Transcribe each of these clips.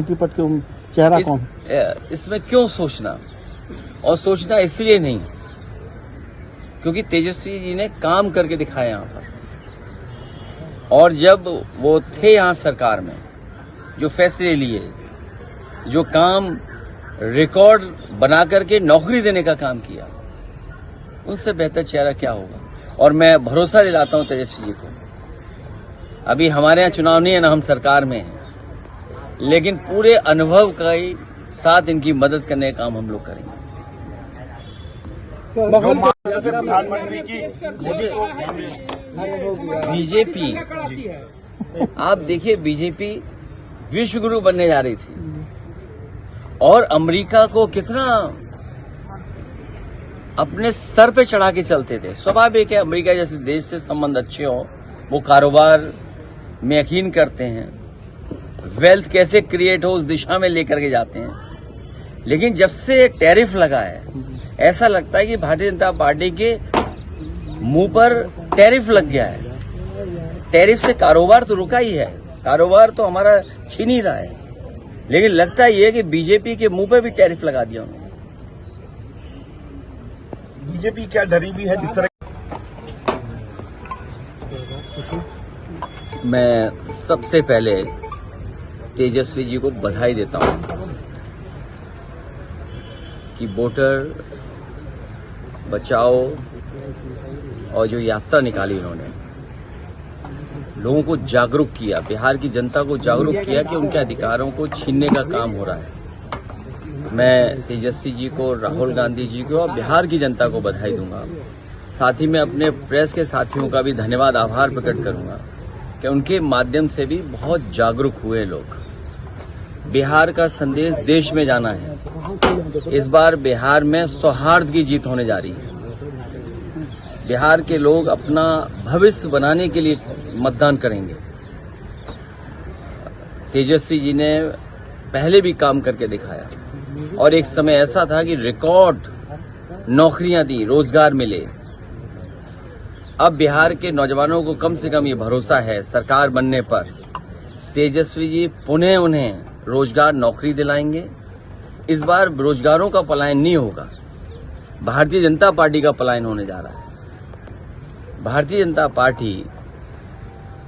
मंत्री पद के चेहरा कौन? इसमें क्यों सोचना, और सोचना इसलिए नहीं क्योंकि तेजस्वी जी ने काम करके दिखाया यहाँ पर। और जब वो थे यहाँ सरकार में, जो फैसले लिए, जो काम रिकॉर्ड बना करके नौकरी देने का काम किया, उनसे बेहतर चेहरा क्या होगा। और मैं भरोसा दिलाता हूँ तेजस्वी जी को, अभी हमारे यहाँ चुनाव नहीं है ना, हम सरकार में हैं, लेकिन पूरे अनुभव के साथ इनकी मदद करने का काम हम लोग करेंगे। प्रधानमंत्री की बीजेपी, आप देखिए बीजेपी विश्व गुरु बनने जा रही थी और अमेरिका को कितना अपने सर पे चढ़ा के चलते थे। स्वाभाविक है, अमेरिका जैसे देश से संबंध अच्छे हो, वो कारोबार में यकीन करते हैं, वेल्थ कैसे क्रिएट हो उस दिशा में लेकर के जाते हैं। लेकिन जब से टैरिफ लगा है, ऐसा लगता है कि भारतीय जनता पार्टी के मुंह पर टैरिफ लग गया है। टैरिफ से कारोबार तो रुका ही है, कारोबार तो हमारा छीन ही रहा है, लेकिन लगता ही है कि बीजेपी के मुंह पे भी टैरिफ लगा दिया उन्होंने। बीजेपी क्या डरी भी है जिस तरह? मैं सबसे पहले तेजस्वी जी को बधाई देता हूं कि वोटर बचाओ और जो यात्रा निकाली उन्होंने, लोगों को जागरूक किया, बिहार की जनता को जागरूक किया कि उनके अधिकारों को छीनने का काम हो रहा है। मैं तेजस्वी जी को, राहुल गांधी जी को और बिहार की जनता को बधाई दूंगा। साथ ही मैं अपने प्रेस के साथियों का भी धन्यवाद, आभार प्रकट करूंगा कि उनके माध्यम से भी बहुत जागरूक हुए लोग। बिहार का संदेश देश में जाना है। इस बार बिहार में सौहार्द की जीत होने जा रही है। बिहार के लोग अपना भविष्य बनाने के लिए मतदान करेंगे। तेजस्वी जी ने पहले भी काम करके दिखाया और एक समय ऐसा था कि रिकॉर्ड नौकरियां दी, रोजगार मिले। अब बिहार के नौजवानों को कम से कम ये भरोसा है सरकार बनने पर, तेजस्वी जी पुनः उन्हें रोजगार, नौकरी दिलाएंगे। इस बार बेरोजगारों का पलायन नहीं होगा, भारतीय जनता पार्टी का पलायन होने जा रहा है। भारतीय जनता पार्टी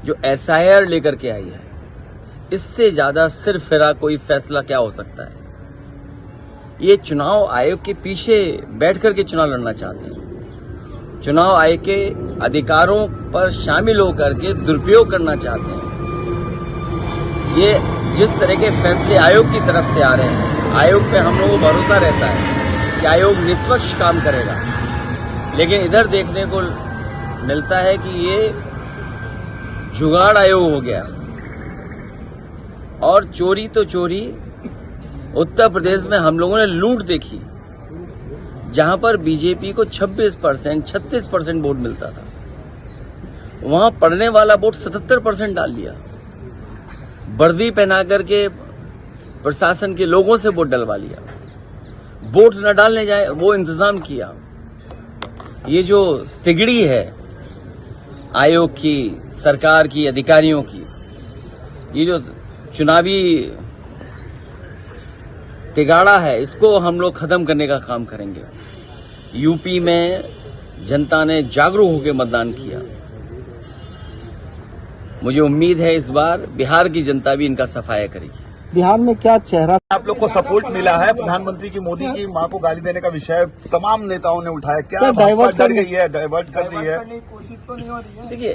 जो SIR लेकर के आई है, इससे ज्यादा सिरफिरा कोई फैसला क्या हो सकता है। ये चुनाव आयोग के पीछे बैठ करके चुनाव लड़ना चाहते हैं, चुनाव आयोग के अधिकारों पर शामिल होकर के दुरुपयोग करना चाहते हैं। ये जिस तरह के फैसले आयोग की तरफ से आ रहे हैं, आयोग पे हम लोगों को भरोसा रहता है कि आयोग निष्पक्ष काम करेगा, लेकिन इधर देखने को मिलता है कि ये जुगाड़ आयोग हो गया। और चोरी तो चोरी, उत्तर प्रदेश में हम लोगों ने लूट देखी, जहां पर बीजेपी को 26%, 36% वोट मिलता था, वहां पड़ने वाला वोट 77% डाल लिया। वर्दी पहना करके प्रशासन के लोगों से वोट डलवा लिया, वोट न डालने जाए वो इंतजाम किया। ये जो तिगड़ी है आयोग की, सरकार की, अधिकारियों की, ये जो चुनावी तिगाड़ा है, इसको हम लोग खत्म करने का काम करेंगे। यूपी में जनता ने जागरूक होकर मतदान किया। मुझे उम्मीद है इस बार बिहार की जनता भी इनका सफाया करेगी। बिहार में क्या चेहरा? आप लोग को सपोर्ट मिला है, प्रधानमंत्री की मोदी की मां को गाली देने का विषय तमाम नेताओं ने उठाया, क्या डाइवर्ट डर गई है, डाइवर्ट कर रही है? देखिए,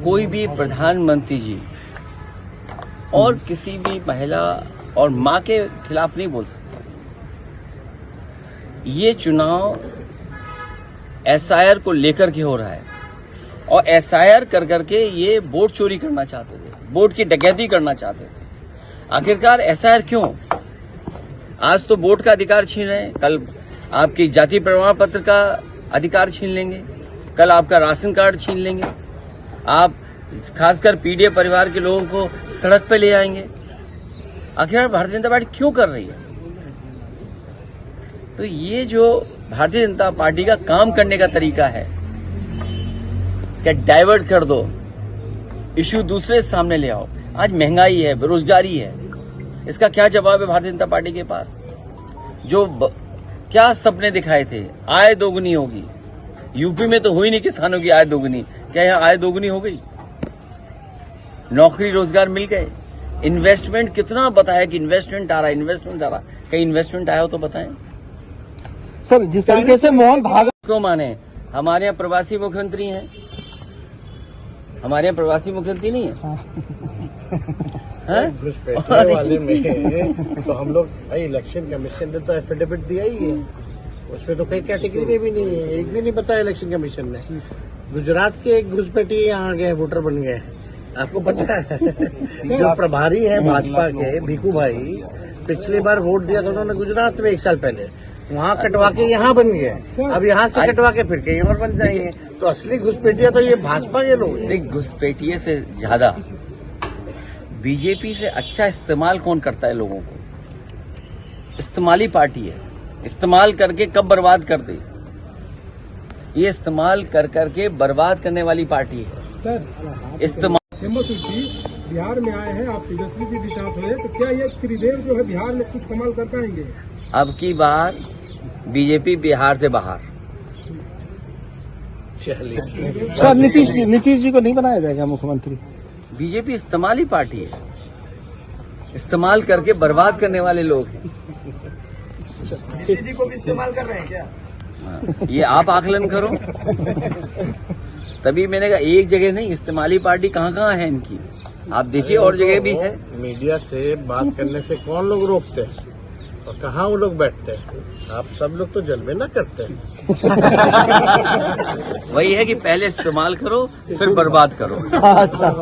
कोई भी प्रधानमंत्री जी और किसी भी महिला और मां के खिलाफ नहीं बोल सकता। ये चुनाव SIR को लेकर के हो रहा है और SIR कर करके ये वोट चोरी करना चाहते थे, वोट की डकैती करना चाहते थे। आखिरकार SIR क्यों? आज तो वोट का अधिकार छीन रहे हैं, कल आपकी जाति प्रमाण पत्र का अधिकार छीन लेंगे, कल आपका राशन कार्ड छीन लेंगे, आप खासकर पीड़ित परिवार के लोगों को सड़क पे ले आएंगे। आखिर भारतीय जनता पार्टी क्यों कर रही है? तो ये जो भारतीय जनता पार्टी का काम करने का तरीका है, क्या डाइवर्ट कर दो, इश्यू दूसरे सामने ले आओ। आज महंगाई है, बेरोजगारी है, इसका क्या जवाब है भारतीय जनता पार्टी के पास? क्या सपने दिखाए थे, आय दोगुनी होगी। यूपी में तो हुई नहीं किसानों की आय दोगुनी, क्या यहाँ आय दोगुनी हो गई? नौकरी रोजगार मिल गए। इन्वेस्टमेंट कितना बताया कि इन्वेस्टमेंट आ रहा, कहीं इन्वेस्टमेंट आया हो तो बताएं। सर जिस तरीके से मोहन भागवत क्यों माने? हमारे यहाँ प्रवासी मुख्यमंत्री हैं, हमारे यहाँ प्रवासी मुख्यमंत्री नहीं है। घुसपैठियों वाले में तो हम लोग भाई इलेक्शन कमीशन ने तो एफिडेविट दिया ही है, उसमें तो कई कैटेगरी में भी नहीं है, एक भी नहीं बताया इलेक्शन कमीशन ने। गुजरात के एक घुसपैठी यहाँ गए, वोटर बन गए, आपको पता है? जो प्रभारी है भाजपा के भीखू भाई, पिछली बार वोट दिया था उन्होंने गुजरात में 1 साल पहले, वहाँ कटवा के यहाँ बन गए, अब यहाँ से कटवा के फिर कहीं और बन जाएंगे। तो असली घुसपैठिया तो ये भाजपा के लोग हैं। घुसपैठिए से ज्यादा बीजेपी से अच्छा इस्तेमाल कौन करता है लोगों को? इस्तेमाली पार्टी है, इस्तेमाल करके कब बर्बाद कर दे, ये इस्तेमाल कर करके बर्बाद करने वाली पार्टी है। इस्तेमाल बिहार में आए हैं, आप तेजस्वी जी के साथ हैं, तो क्या ये त्रिदेव जो है बिहार में कुछ कमाल कर पाएंगे? अब की बार बीजेपी बिहार से बाहर। सर नीतीश जी को नहीं बनाया जाएगा मुख्यमंत्री? बीजेपी इस्तेमाली पार्टी है, इस्तेमाल करके बर्बाद करने वाले लोग हैं। जी को भी इस्तेमाल कर रहे हैं क्या? ये आप आकलन करो। तभी मैंने कहा एक जगह नहीं, इस्तेमाली पार्टी कहाँ कहाँ है इनकी, आप देखिए और जगह भी है। मीडिया से बात करने से कौन लोग रोकते हैं और कहाँ वो लोग बैठते हैं? आप सब लोग तो जलवे ना करते हैं। वही है कि पहले इस्तेमाल करो फिर बर्बाद करो। अच्छा।